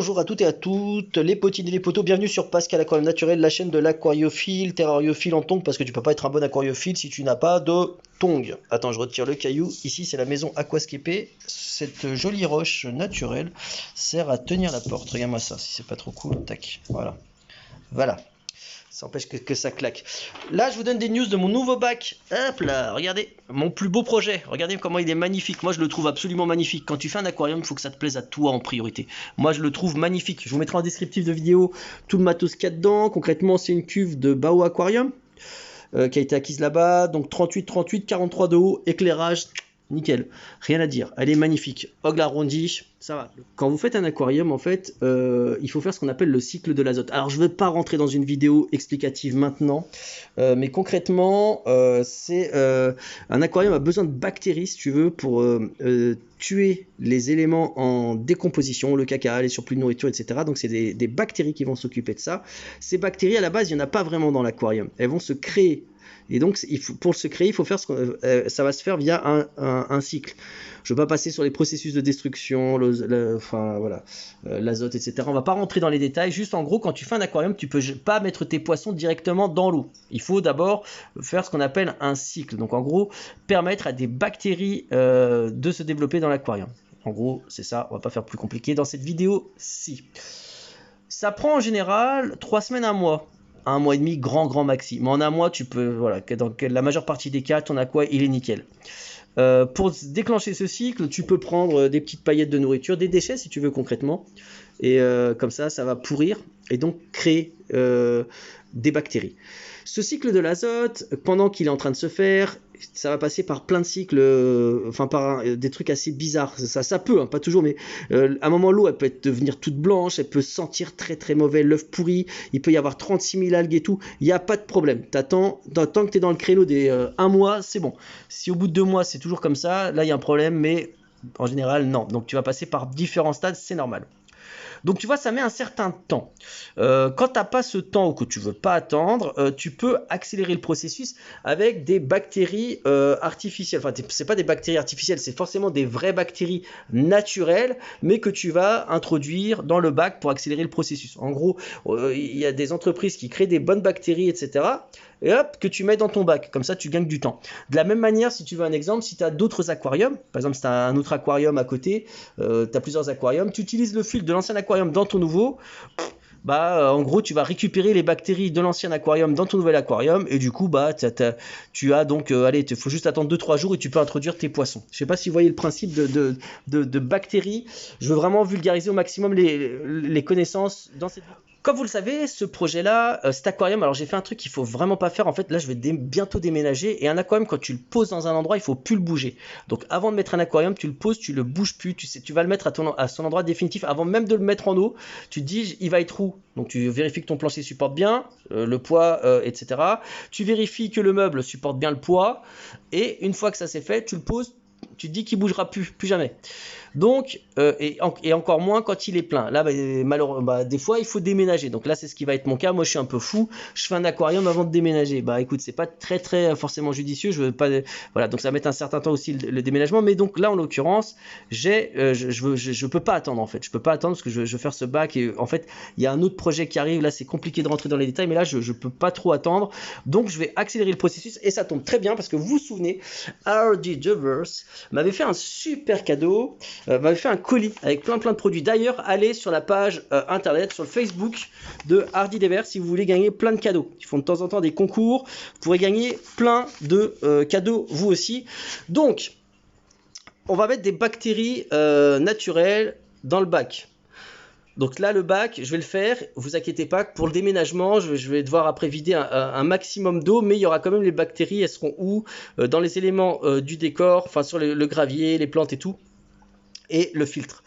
Bonjour à toutes et à toutes, les potines et les potos, bienvenue sur Pascal Aquarium Naturel, la chaîne de l'aquariophile, terrariophile en tongs, parce que tu peux pas être un bon aquariophile si tu n'as pas de tongs. Attends, je retire le caillou, ici c'est la maison Aquascapé, cette jolie roche naturelle sert à tenir la porte, regarde-moi ça, si c'est pas trop cool, tac, voilà, voilà. Ça empêche que ça claque. Là, je vous donne des news de mon nouveau bac. Hop là, regardez, mon plus beau projet. Regardez comment il est magnifique. Moi, je le trouve absolument magnifique. Quand tu fais un aquarium, il faut que ça te plaise à toi en priorité. Moi, je le trouve magnifique. Je vous mettrai en descriptif de vidéo tout le matos qu'il y a dedans. Concrètement, c'est une cuve de Bao Aquarium qui a été acquise là-bas. Donc 38, 43 de haut, éclairage. Nickel, rien à dire, elle est magnifique. Ogle arrondi, ça va. Quand vous faites un aquarium, en fait, il faut faire ce qu'on appelle le cycle de l'azote. Alors, je ne vais pas rentrer dans une vidéo explicative maintenant, mais concrètement, un aquarium a besoin de bactéries, si tu veux, pour tuer les éléments en décomposition, le caca, les surplus de nourriture, etc. Donc, c'est des bactéries qui vont s'occuper de ça. Ces bactéries, à la base, il n'y en a pas vraiment dans l'aquarium. Elles vont se créer. Et donc, pour se créer, il faut faire ça va se faire via un cycle. Je ne vais pas passer sur les processus de destruction, l'azote, etc. On ne va pas rentrer dans les détails. Juste en gros, quand tu fais un aquarium, tu ne peux pas mettre tes poissons directement dans l'eau. Il faut d'abord faire ce qu'on appelle un cycle. Donc en gros, permettre à des bactéries de se développer dans l'aquarium. En gros, c'est ça. On ne va pas faire plus compliqué dans cette vidéo-ci. Ça prend en général 3 semaines, 1 mois. 1 mois et demi, grand maxi. Mais en 1 mois, tu peux, voilà, dans la majeure partie des cas, ton aqua, il est nickel. Pour déclencher ce cycle, tu peux prendre des petites paillettes de nourriture, des déchets si tu veux concrètement. Et comme ça va pourrir et donc créer des bactéries. Ce cycle de l'azote, pendant qu'il est en train de se faire, ça va passer par plein de cycles, par des trucs assez bizarres. Ça peut, hein, pas toujours, mais à un moment, l'eau, elle peut devenir toute blanche, elle peut sentir très mauvais, l'œuf pourri, il peut y avoir 36 000 algues et tout, il n'y a pas de problème. Tant que tu es dans le créneau des 1 mois, c'est bon. Si au bout de 2 mois, c'est toujours comme ça, là, il y a un problème, mais en général, non. Donc, tu vas passer par différents stades, c'est normal. Donc tu vois, ça met un certain temps. Quand tu n'as pas ce temps ou que tu ne veux pas attendre, tu peux accélérer le processus avec des bactéries artificielles. Enfin, ce n'est pas des bactéries artificielles, c'est forcément des vraies bactéries naturelles, mais que tu vas introduire dans le bac pour accélérer le processus. En gros, il y a des entreprises qui créent des bonnes bactéries, etc. Et hop, que tu mets dans ton bac. Comme ça, tu gagnes du temps. De la même manière, si tu veux un exemple, si tu as d'autres aquariums, par exemple, si tu as un autre aquarium à côté, tu as plusieurs aquariums, tu utilises le fil de l'ancien aquarium dans ton nouveau, en gros, tu vas récupérer les bactéries de l'ancien aquarium dans ton nouvel aquarium et du coup, tu as donc, il faut juste attendre 2-3 jours et tu peux introduire tes poissons. Je ne sais pas si vous voyez le principe de bactéries. Je veux vraiment vulgariser au maximum les connaissances dans cette vidéo. Comme vous le savez, ce projet-là, cet aquarium, alors j'ai fait un truc qu'il faut vraiment pas faire. En fait, là, je vais bientôt déménager. Et un aquarium, quand tu le poses dans un endroit, il faut plus le bouger. Donc, avant de mettre un aquarium, tu le poses, tu le bouges plus. Tu vas le mettre à son endroit définitif. Avant même de le mettre en eau, tu te dis, il va être où? Donc, tu vérifies que ton plancher supporte bien le poids, etc. Tu vérifies que le meuble supporte bien le poids. Et une fois que ça c'est fait, tu le poses. Tu te dis qu'il bougera plus jamais. Donc, et encore moins quand il est plein. Là, malheureusement, des fois, il faut déménager. Donc là, c'est ce qui va être mon cas. Moi, je suis un peu fou. Je fais un aquarium avant de déménager. Écoute, c'est pas très forcément judicieux. Je veux pas, voilà. Donc ça va mettre un certain temps aussi le déménagement. Mais donc là, en l'occurrence, je peux pas attendre en fait. Je peux pas attendre parce que je veux faire ce bac. Et en fait, il y a un autre projet qui arrive. Là, c'est compliqué de rentrer dans les détails. Mais là, je peux pas trop attendre. Donc, je vais accélérer le processus. Et ça tombe très bien parce que vous vous souvenez, RD Devers m'avait fait un super cadeau. M'avait fait un colis avec plein de produits. D'ailleurs, allez sur la page internet, sur le Facebook de Hardy Devers si vous voulez gagner plein de cadeaux. Ils font de temps en temps des concours. Vous pourrez gagner plein de cadeaux vous aussi. Donc, on va mettre des bactéries naturelles dans le bac. Donc là, le bac, je vais le faire. Vous inquiétez pas, pour le déménagement, je vais devoir après vider un maximum d'eau, mais il y aura quand même les bactéries. Elles seront où? Dans les éléments du décor, enfin sur le gravier, les plantes et tout. Et le filtre.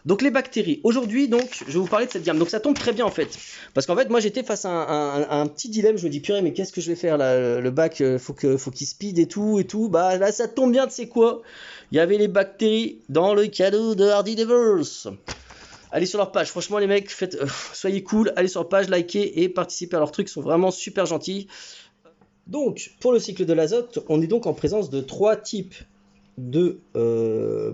Donc les bactéries. Aujourd'hui, donc, je vais vous parler de cette gamme. Donc ça tombe très bien en fait. Parce qu'en fait, moi j'étais face à un petit dilemme. Je me dis, purée, mais qu'est-ce que je vais faire là? Le bac, faut qu'il speed et tout. Bah là, ça tombe bien, tu sais quoi? Il y avait les bactéries dans le cadeau de Hardy Devers. Allez sur leur page. Franchement, les mecs, soyez cool. Allez sur leur page, likez et participez à leurs trucs. Ils sont vraiment super gentils. Donc, pour le cycle de l'azote, on est donc en présence de 3 types de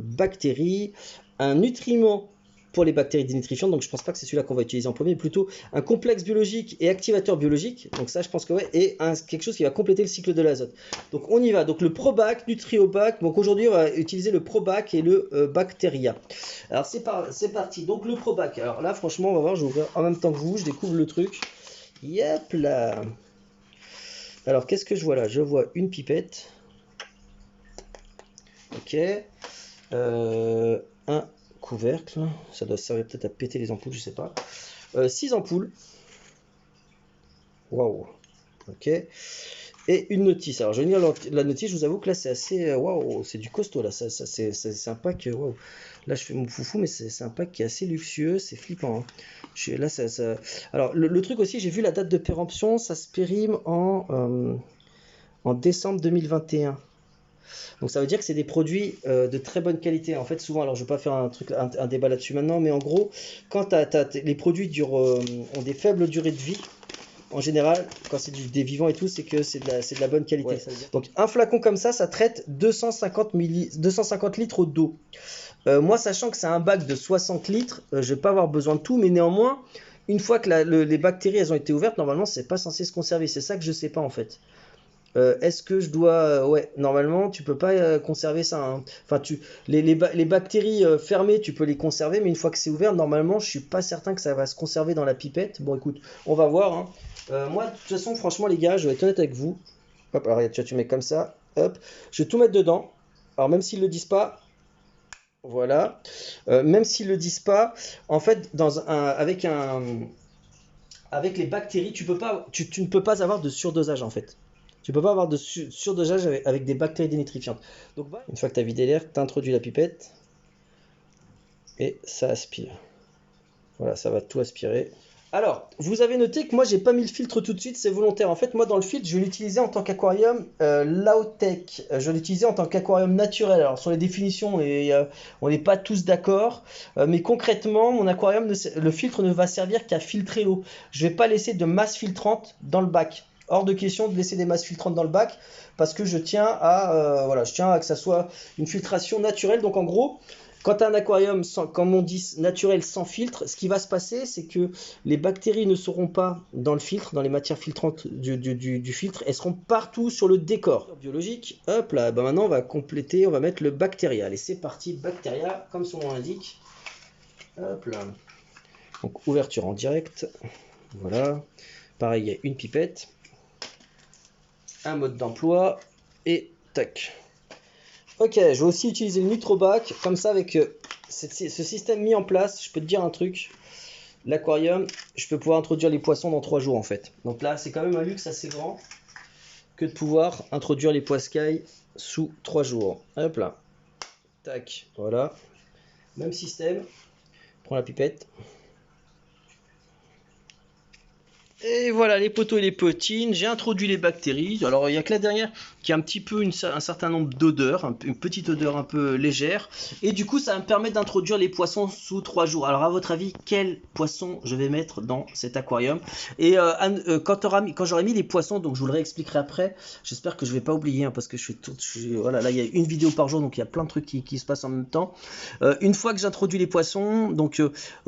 bactéries. Un nutriment pour les bactéries dénitrifiantes, donc je pense pas que c'est celui-là qu'on va utiliser en premier, plutôt un complexe biologique et activateur biologique, donc ça je pense que ouais, et quelque chose qui va compléter le cycle de l'azote. Donc on y va, donc le Probac, Nutriobac, donc aujourd'hui on va utiliser le Probac et le Bacteria. Alors c'est parti, donc le Probac, alors là franchement on va voir, je vais ouvrir en même temps que vous, je découvre le truc, yep là. Alors qu'est-ce que je vois là? Je vois une pipette, ok, un couvercle, ça doit servir peut-être à péter les ampoules, je sais pas. 6 ampoules, waouh, ok, et une notice. Alors je vais lire la notice, je vous avoue que là c'est assez, waouh, c'est du costaud là, c'est un pack, waouh. Là je fais mon foufou, mais c'est un pack qui est assez luxueux, c'est flippant. Hein. Là Alors le truc aussi, j'ai vu la date de péremption, ça se périme en décembre 2021. Donc ça veut dire que c'est des produits de très bonne qualité. En fait, souvent, alors je ne vais pas faire un débat là-dessus maintenant, mais en gros, quand les produits ont des faibles durées de vie, en général, quand c'est des vivants et tout, c'est que c'est de la bonne qualité. Ouais, donc un flacon comme ça traite 250 litres d'eau. Moi, sachant que c'est un bac de 60 litres, je ne vais pas avoir besoin de tout, mais néanmoins, une fois que les bactéries elles ont été ouvertes, normalement, c'est pas censé se conserver. C'est ça que je sais pas en fait. Est-ce que je dois... ouais, normalement, tu peux pas conserver ça. Hein. Enfin, les bactéries fermées, tu peux les conserver, mais une fois que c'est ouvert, normalement, je suis pas certain que ça va se conserver dans la pipette. Bon, écoute, on va voir. Hein. Moi, de toute façon, franchement, les gars, je vais être honnête avec vous. Hop, alors, tu mets comme ça. Hop, je vais tout mettre dedans. Alors, même s'ils le disent pas, voilà. Même s'ils le disent pas, en fait, avec les bactéries, tu ne peux pas avoir de surdosage, en fait. Tu peux pas avoir de surdosage avec des bactéries dénitrifiantes. Donc, une fois que tu as vidé l'air, tu introduis la pipette et ça aspire. Voilà, ça va tout aspirer. Alors, vous avez noté que moi, j'ai pas mis le filtre tout de suite, c'est volontaire. En fait, moi, dans le filtre, je vais l'utiliser en tant qu'aquarium low-tech. Je vais l'utiliser en tant qu'aquarium naturel. Alors, sur les définitions, on n'est pas tous d'accord. Mais concrètement, mon aquarium, le filtre ne va servir qu'à filtrer l'eau. Je vais pas laisser de masse filtrante dans le bac. Hors de question de laisser des masses filtrantes dans le bac parce que je tiens à que ça soit une filtration naturelle. Donc en gros, quand tu as un aquarium, comme on dit, naturel sans filtre, ce qui va se passer, c'est que les bactéries ne seront pas dans le filtre, dans les matières filtrantes du filtre, elles seront partout sur le décor biologique. Hop là, ben maintenant on va compléter, on va mettre le Bacteria. Allez, c'est parti, Bacteria, comme son nom l'indique. Hop là. Donc ouverture en direct. Voilà. Pareil, il y a une pipette. Un mode d'emploi et tac. Ok, je vais aussi utiliser le Nutrobac, comme ça avec ce système mis en place, je peux te dire un truc, l'aquarium, je peux pouvoir introduire les poissons dans 3 jours en fait. Donc là, c'est quand même un luxe assez grand que de pouvoir introduire les poiscailles sous 3 jours. Hop là, tac, voilà, même système, prends la pipette. Et voilà les poteaux et les potines, j'ai introduit les bactéries. Alors il n'y a que la dernière qui a un petit peu un certain nombre d'odeurs, une petite odeur un peu légère. Et du coup ça va me permettre d'introduire les poissons sous 3 jours. Alors à votre avis, quel poisson je vais mettre dans cet aquarium? Et quand j'aurai mis les poissons, donc je vous le réexpliquerai après, j'espère que je ne vais pas oublier, hein, parce que voilà, là il y a une vidéo par jour, donc il y a plein de trucs qui se passent en même temps. Une fois que j'introduis les poissons, donc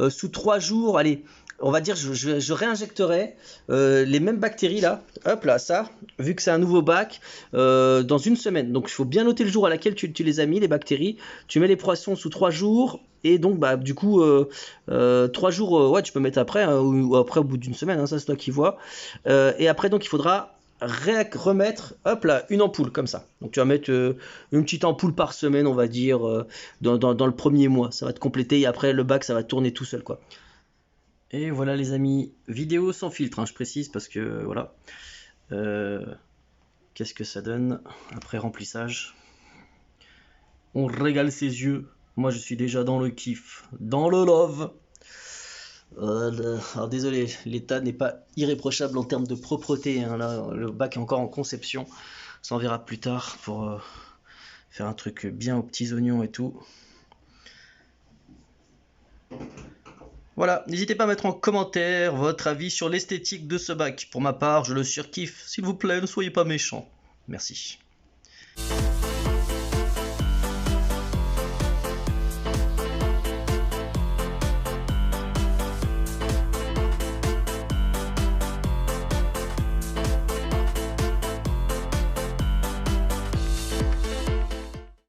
sous 3 jours, allez... On va dire, je réinjecterai les mêmes bactéries là, hop là, ça, vu que c'est un nouveau bac, dans une semaine. Donc il faut bien noter le jour à laquelle tu les as mis, les bactéries. Tu mets les poissons sous 3 jours, et donc bah du coup 3 jours, ouais, tu peux mettre après, hein, ou après au bout d'une semaine, hein, ça c'est toi qui vois. Et après donc il faudra remettre, hop là, une ampoule comme ça. Donc tu vas mettre une petite ampoule par semaine, on va dire, dans le premier mois. Ça va te compléter, et après le bac ça va tourner tout seul quoi. Et voilà les amis, vidéo sans filtre, hein, je précise parce que voilà. Qu'est-ce que ça donne après remplissage? On régale ses yeux. Moi je suis déjà dans le kiff, dans le love. Alors désolé, l'état n'est pas irréprochable en termes de propreté. Hein, là, le bac est encore en conception. Ça en verra plus tard pour faire un truc bien aux petits oignons et tout. Voilà, n'hésitez pas à mettre en commentaire votre avis sur l'esthétique de ce bac. Pour ma part, je le surkiffe. S'il vous plaît, ne soyez pas méchants. Merci.